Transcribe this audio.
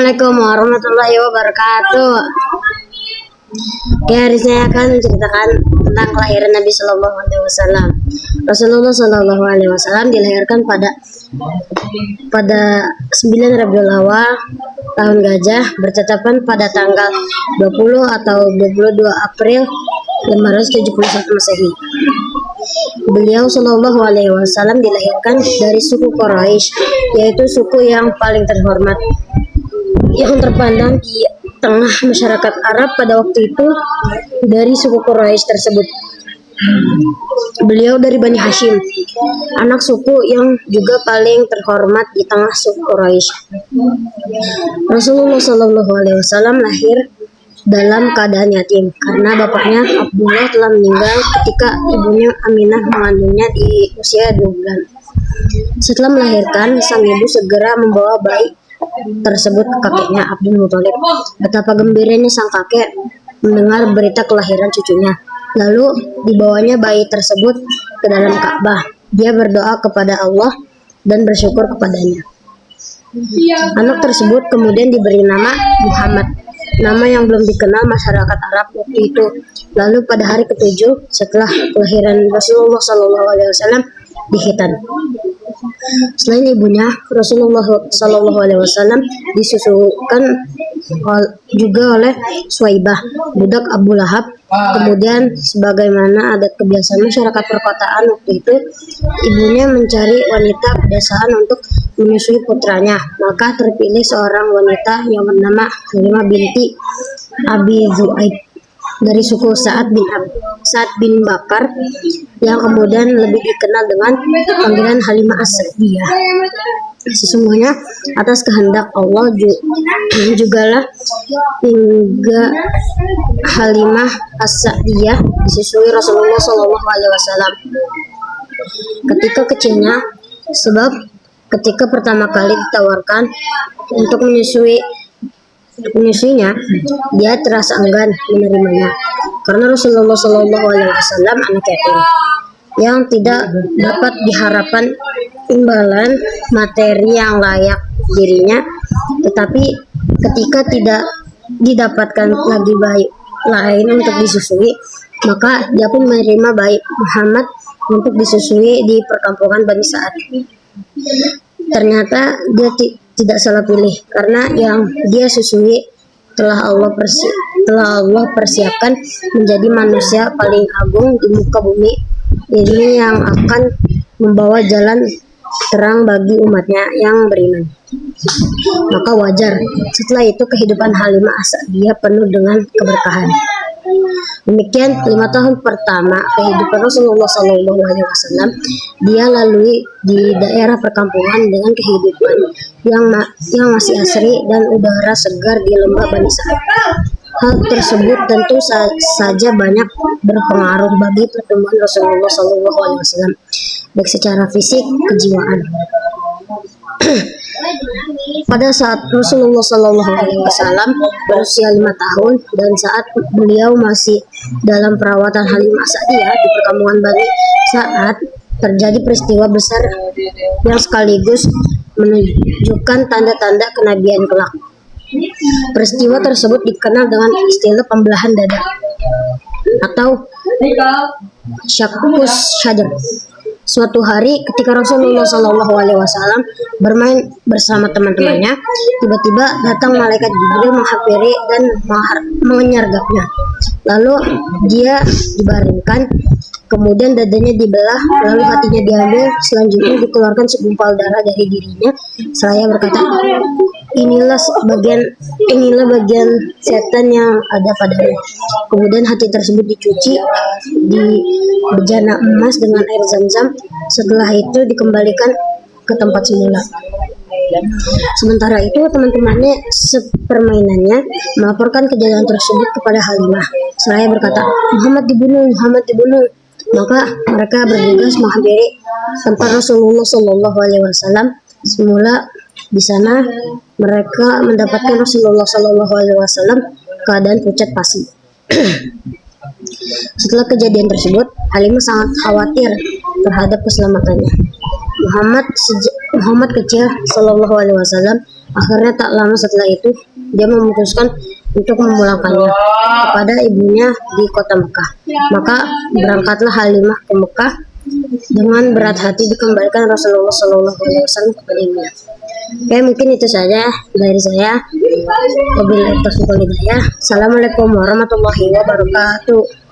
Assalamualaikum warahmatullahi wabarakatuh. Hari ini saya akan menceritakan tentang kelahiran Nabi Shallallahu Alaihi Wasallam. Rasulullah Shallallahu Alaihi Wasallam dilahirkan pada 9 Rabiul Awal tahun Gajah, bertetapan pada tanggal 20 atau 22 April 571 Masehi. Beliau Shallallahu Alaihi Wasallam dilahirkan dari suku Quraisy, yaitu suku yang paling terhormat yang terpandang di tengah masyarakat Arab pada waktu itu. Dari suku Quraisy tersebut, beliau dari Bani Hashim, anak suku yang juga paling terhormat di tengah suku Quraisy. Rasulullah Shallallahu Alaihi Wasallam lahir dalam keadaan yatim karena bapaknya Abdullah telah meninggal ketika ibunya Aminah mengandungnya di usia 2 bulan. Setelah melahirkan, sang ibu segera membawa bayi tersebut ke kakeknya Abdul Muthalib. Betapa gembiranya sang kakek mendengar berita kelahiran cucunya. Lalu dibawanya bayi tersebut ke dalam Ka'bah. Dia berdoa kepada Allah dan bersyukur kepadanya. Anak tersebut kemudian diberi nama Muhammad, nama yang belum dikenal masyarakat Arab waktu itu. Lalu pada hari ke-7 setelah kelahiran Rasulullah SAW dihitan. Selain ibunya, Rasulullah SAW disusukan juga oleh Suwaibah, budak Abu Lahab. Kemudian, sebagaimana adat kebiasaan masyarakat perkotaan waktu itu, ibunya mencari wanita pedesaan untuk menyusui putranya. Maka terpilih seorang wanita yang bernama Halimah binti Abi Zu'aib dari suku Sa'ad bin Bakar, yang kemudian lebih dikenal dengan panggilan Halimah As-Sa'diyah. Sesungguhnya atas kehendak Allah jugalah hingga Halimah As-Sa'diyah disusui Rasulullah SAW ketika kecilnya, sebab ketika pertama kali ditawarkan untuk menyusuinya, dia terasa enggan menerimanya karena Rasulullah SAW anak yatim yang tidak dapat diharapkan imbalan materi yang layak dirinya. Tetapi ketika tidak didapatkan lagi bayi lain untuk disusui, maka dia pun menerima bayi Muhammad untuk disusui di perkampungan Bani Sa'ad. Ternyata dia tidak salah pilih, karena yang dia susui telah Allah persiapkan menjadi manusia paling agung di muka bumi ini, yang akan membawa jalan terang bagi umatnya yang beriman. Maka wajar setelah itu kehidupan Halimah As-Sa'diyah penuh dengan keberkahan. Demikian 5 tahun pertama kehidupan Rasulullah SAW dia lalui di daerah perkampungan dengan kehidupan yang masih asri dan udara segar di lembah Bani Sa'ad. Hal tersebut tentu saja banyak berpengaruh bagi pertumbuhan Rasulullah SAW, baik secara fisik kejiwaan. Pada saat Rasulullah SAW berusia 5 tahun dan saat beliau masih dalam perawatan Halimah As-Sa'diyah di perkampungan Bani Sa'ad, terjadi peristiwa besar yang sekaligus menunjukkan tanda-tanda kenabian kelak. Peristiwa tersebut dikenal dengan istilah pembelahan dada atau syaqqus sadr. Suatu hari ketika Rasulullah SAW bermain bersama teman-temannya, tiba-tiba datang malaikat Jibril menghampiri dan menyergapnya. Lalu dia dibaringkan, kemudian dadanya dibelah, lalu hatinya diambil, selanjutnya dikeluarkan segumpal darah dari dirinya. Seraya berkata, inilah bagian setan yang ada padanya. Kemudian hati tersebut dicuci di bejana emas dengan air Zam-Zam. Setelah itu dikembalikan ke tempat semula. Sementara itu teman-temannya sepermainannya melaporkan kejadian tersebut kepada Halimah. Seraya berkata, Muhammad dibunuh. Maka mereka bergegas menghampiri tempat Rasulullah SAW. Semula di sana mereka mendapatkan Rasulullah SAW keadaan pucat pasi. Setelah kejadian tersebut, Halimah sangat khawatir terhadap keselamatannya. Muhammad kecil Shallallahu Alaihi Wasallam Akhirnya tak lama setelah itu, dia memutuskan untuk memulangkannya kepada ibunya di kota Mekah. Maka berangkatlah Halimah ke Mekah dengan berat hati dikembalikan Rasulullah SAW kepada ibunya. Oke, mungkin itu saja dari saya. Wabillahi taufiq wal hidayah. Assalamualaikum warahmatullahi wabarakatuh.